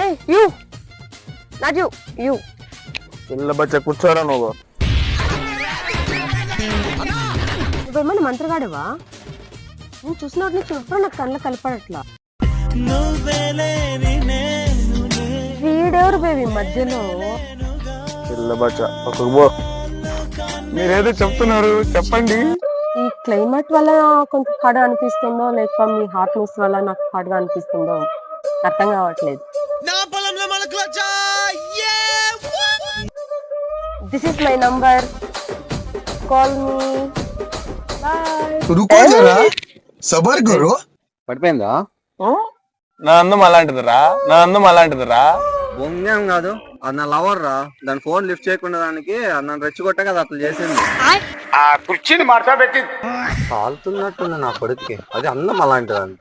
A you Raju you పిల్ల బచ్చ కూర్చోరా నువ్వు. నువ్వేమన్నా మంత్రగాడవా? నేను చూసినట్టు నుంచి ఎప్పుడు నాకు కళ్ళ కలపడట్లా. వీడెవరు బేబీ మధ్యలో? పిల్ల బచ్చ ఒక మీరేదో చెప్తున్నారు చెప్పండి. ఈ క్లైమేట్ వల్ల కొంచెం హార్డ్ అనిపిస్తుందో లేక మీ హార్ట్నెస్ వల్ల నాకు హార్డ్గా అనిపిస్తుందో అర్థం కావట్లేదు. This is my number, call me. रुको जरा सबर करो. పడిపోయిందా? నా అందం అలాంటిదిరా. బొంగేం కాదు, అది నా లవర్ రా. దాని ఫోన్ లిఫ్ట్ చేయకుండా దానికి నన్ను రెచ్చగొట్ట కదా అట్లా చేసింది. ఆ కుర్చీని మార్చబెట్టి కాలుతున్నట్టుంది నా కొడుక్కి, అది అందం అలాంటిదంట.